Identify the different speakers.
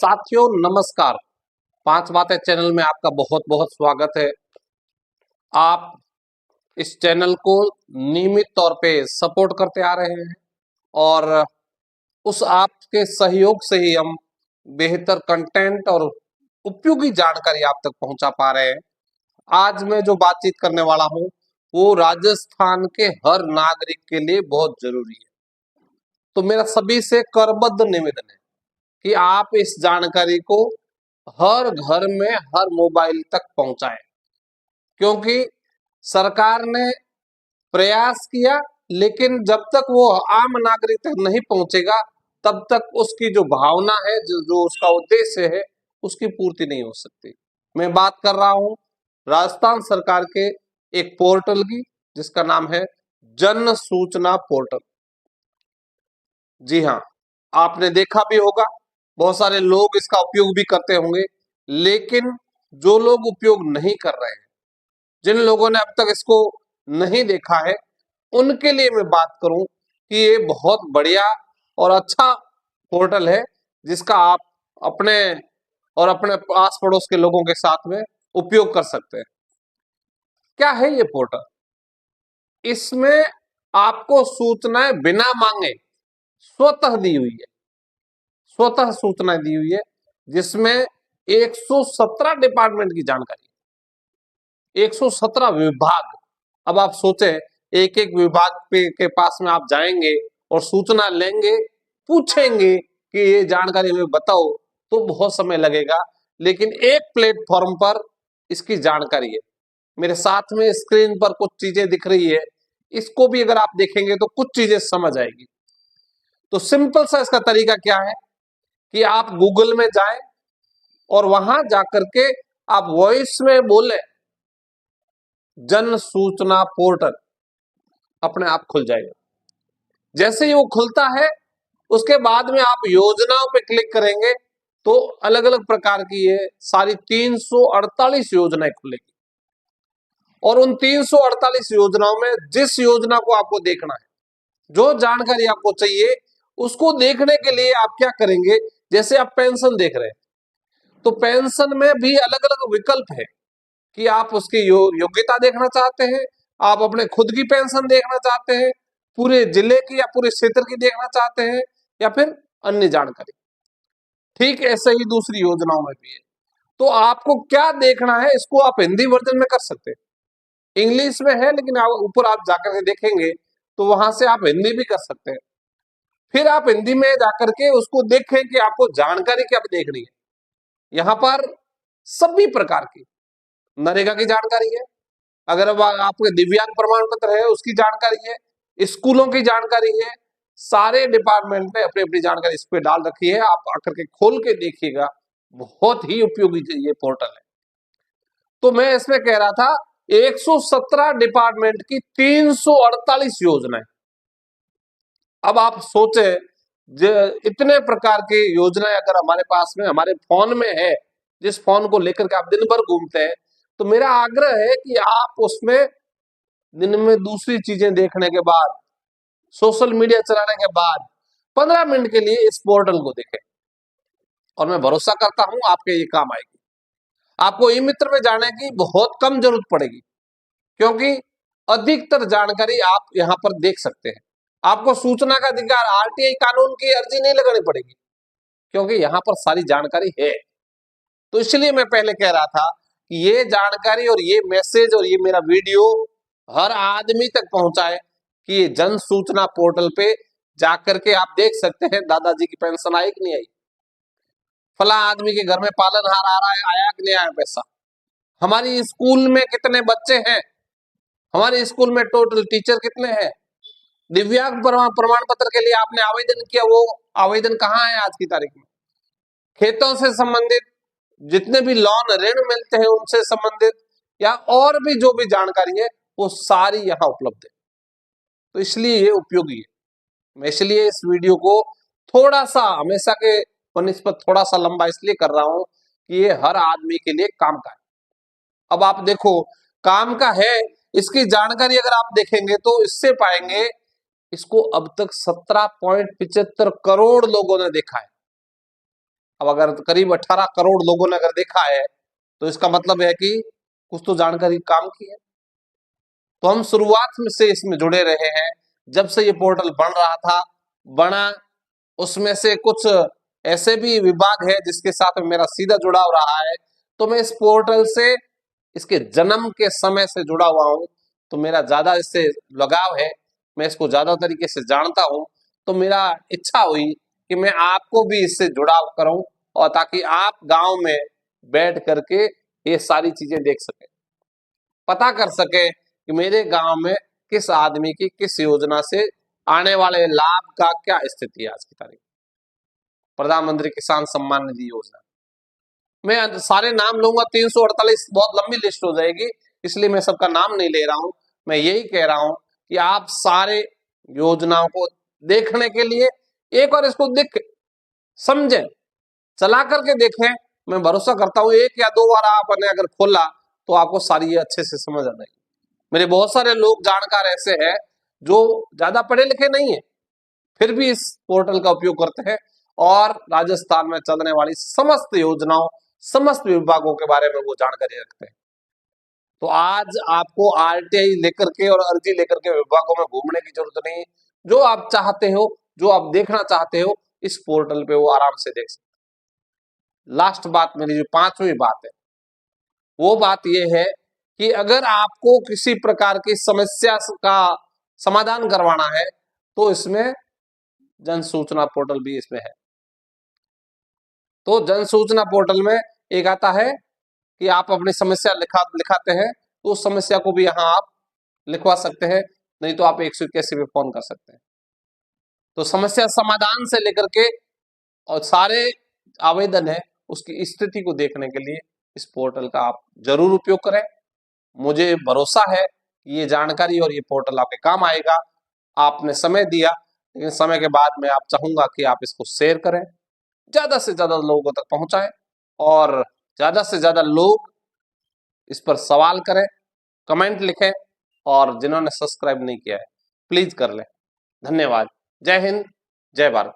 Speaker 1: साथियों नमस्कार। पांच बातें चैनल में आपका बहुत बहुत स्वागत है। आप इस चैनल को नियमित तौर पे सपोर्ट करते आ रहे हैं और उस आपके सहयोग से ही हम बेहतर कंटेंट और उपयोगी जानकारी आप तक पहुंचा पा रहे हैं। आज मैं जो बातचीत करने वाला हूं वो राजस्थान के हर नागरिक के लिए बहुत जरूरी है। तो मेरा सभी से करबद्ध निवेदन है कि आप इस जानकारी को हर घर में हर मोबाइल तक पहुंचाएं, क्योंकि सरकार ने प्रयास किया लेकिन जब तक वो आम नागरिक तक नहीं पहुंचेगा तब तक उसकी जो भावना है, जो उसका उद्देश्य है, उसकी पूर्ति नहीं हो सकती। मैं बात कर रहा हूं राजस्थान सरकार के एक पोर्टल की जिसका नाम है जन सूचना पोर्टल। जी हाँ, आपने देखा भी होगा, बहुत सारे लोग इसका उपयोग भी करते होंगे, लेकिन जो लोग उपयोग नहीं कर रहे हैं, जिन लोगों ने अब तक इसको नहीं देखा है, उनके लिए मैं बात करूं कि ये बहुत बढ़िया और अच्छा पोर्टल है जिसका आप अपने और अपने आस पड़ोस के लोगों के साथ में उपयोग कर सकते हैं। क्या है ये पोर्टल? इसमें आपको सूचनाएं बिना मांगे स्वतः दी हुई है, स्वतः सूचनाएं दी हुई है, जिसमें 117 डिपार्टमेंट की जानकारी, 117 विभाग। अब आप सोचे एक एक विभाग के पास में आप जाएंगे और सूचना लेंगे, पूछेंगे कि ये जानकारी हमें बताओ, तो बहुत समय लगेगा, लेकिन एक प्लेटफॉर्म पर इसकी जानकारी है। मेरे साथ में स्क्रीन पर कुछ चीजें दिख रही है, इसको भी अगर आप देखेंगे तो कुछ चीजें समझ आएगी। तो सिंपल सा इसका तरीका क्या है कि आप गूगल में जाएं और वहां जाकर के आप वॉइस में बोले जन सूचना पोर्टल, अपने आप खुल जाएगा। जैसे ही वो खुलता है उसके बाद में आप योजनाओं पे क्लिक करेंगे तो अलग अलग प्रकार की ये सारी 348 योजनाएं खुलेगी और उन 348 योजनाओं में जिस योजना को आपको देखना है, जो जानकारी आपको चाहिए, उसको देखने के लिए आप क्या करेंगे, जैसे आप पेंशन देख रहे हैं तो पेंशन में भी अलग अलग विकल्प है कि आप उसकी योग्यता देखना चाहते हैं, आप अपने खुद की पेंशन देखना चाहते हैं, पूरे जिले की या पूरे क्षेत्र की देखना चाहते हैं, या फिर अन्य जानकारी। ठीक ऐसे ही दूसरी योजनाओं में भी है। तो आपको क्या देखना है इसको आप हिंदी वर्जन में कर सकते हैं, इंग्लिश में है लेकिन ऊपर आप जाकर के देखेंगे तो वहां से आप हिंदी भी कर सकते हैं। फिर आप हिंदी में जाकर के उसको देखें कि आपको जानकारी क्या देखनी है। यहाँ पर सभी प्रकार की नरेगा की जानकारी है, अगर आपके दिव्यांग प्रमाण पत्र है उसकी जानकारी है, स्कूलों की जानकारी है, सारे डिपार्टमेंट ने अपनी अपनी जानकारी इस पे डाल रखी है। आप आकर के खोल के देखिएगा, बहुत ही उपयोगी ये पोर्टल है। तो मैं इसमें कह रहा था 117 डिपार्टमेंट की 348 योजनाएं। अब आप सोचे इतने प्रकार की योजनाएं अगर हमारे पास में हमारे फोन में है, जिस फोन को लेकर के आप दिन भर घूमते हैं, तो मेरा आग्रह है कि आप उसमें दिन में दूसरी चीजें देखने के बाद, सोशल मीडिया चलाने के बाद 15 मिनट के लिए इस पोर्टल को देखें और मैं भरोसा करता हूं आपके ये काम आएगी। आपको ई मित्र में जाने की बहुत कम जरूरत पड़ेगी, क्योंकि अधिकतर जानकारी आप यहां पर देख सकते हैं। आपको सूचना का अधिकार, आरटीआई कानून की अर्जी नहीं लगानी पड़ेगी, क्योंकि यहां पर सारी जानकारी है। तो इसलिए मैं पहले कह रहा था कि ये जानकारी और ये मैसेज और ये मेरा वीडियो हर आदमी तक पहुंचाए कि ये जन सूचना पोर्टल पे जाकर के आप देख सकते हैं दादाजी की पेंशन आई कि नहीं आई, फला आदमी के घर में पालनहार आ रहा है, आया कि नहीं आया पैसा, हमारी स्कूल में कितने बच्चे हैं, हमारे स्कूल में टोटल टीचर कितने हैं, दिव्यांग प्रमाण पत्र के लिए आपने आवेदन किया, वो आवेदन कहाँ है आज की तारीख में, खेतों से संबंधित जितने भी लोन ऋण मिलते हैं उनसे संबंधित या और भी जो भी जानकारी है वो सारी यहाँ उपलब्ध है। तो इसलिए ये उपयोगी है। मैं इसलिए इस वीडियो को थोड़ा सा हमेशा के बनिस्बत थोड़ा सा लंबा इसलिए कर रहा हूं कि ये हर आदमी के लिए काम का है। अब आप देखो, काम का है, इसकी जानकारी अगर आप देखेंगे तो इससे पाएंगे इसको अब तक 17.75 करोड़ लोगों ने देखा है। अब अगर करीब 18 करोड़ लोगों ने अगर देखा है तो इसका मतलब है कि कुछ तो जानकारी काम की है। तो हम शुरुआत में से इसमें जुड़े रहे हैं, जब से ये पोर्टल बन रहा था बना, उसमें से कुछ ऐसे भी विभाग है जिसके साथ में मेरा सीधा जुड़ाव रहा है। तो मैं इस पोर्टल से इसके जन्म के समय से जुड़ा हुआ हूं, तो मेरा ज्यादा इससे लगाव है, मैं इसको ज्यादा तरीके से जानता हूं। तो मेरा इच्छा हुई कि मैं आपको भी इससे जुड़ाव करूं, और ताकि आप गांव में बैठ करके ये सारी चीजें देख सके, पता कर सके कि मेरे गांव में किस आदमी की किस योजना से आने वाले लाभ का क्या स्थिति है आज की तारीख। प्रधानमंत्री किसान सम्मान निधि योजना, मैं सारे नाम लूंगा 348 बहुत लंबी लिस्ट हो जाएगी, इसलिए मैं सबका नाम नहीं ले रहा हूं। मैं यही कह रहा हूं कि आप सारे योजनाओं को देखने के लिए एक बार इसको देख समझें, चला करके देखें। मैं भरोसा करता हूं 1 या 2 बार आपने अगर खोला तो आपको सारी ये अच्छे से समझ आ जाएगी। मेरे बहुत सारे लोग जानकार ऐसे हैं जो ज्यादा पढ़े लिखे नहीं है, फिर भी इस पोर्टल का उपयोग करते हैं और राजस्थान में चलने वाली समस्त योजनाओं, समस्त विभागों के बारे में वो जानकारी रखते हैं। तो आज आपको आरटीआई लेकर के और अर्जी लेकर के विभागों में घूमने की जरूरत नहीं। जो आप चाहते हो, जो आप देखना चाहते हो, इस पोर्टल पे वो आराम से देख सकते। लास्ट बात, मेरी जो 5वीं बात है, वो बात ये है कि अगर आपको किसी प्रकार की समस्या का समाधान करवाना है तो इसमें जन सूचना पोर्टल भी इसमें है। तो जन सूचना पोर्टल में एक आता है कि आप अपनी समस्या लिखाते हैं, तो उस समस्या को भी यहाँ आप लिखवा सकते हैं, नहीं तो आप 181 पे फोन कर सकते हैं। तो समस्या समाधान से लेकर के और सारे आवेदन है उसकी स्थिति को देखने के लिए इस पोर्टल का आप जरूर उपयोग करें। मुझे भरोसा है कि ये जानकारी और ये पोर्टल आपके काम आएगा। आपने समय दिया, लेकिन समय के बाद मैं आप चाहूंगा कि आप इसको शेयर करें, ज्यादा से ज्यादा लोगों तक पहुंचाएं, और ज्यादा से ज्यादा लोग इस पर सवाल करें, कमेंट लिखें, और जिन्होंने सब्सक्राइब नहीं किया है प्लीज कर लें। धन्यवाद। जय हिंद, जय भारत।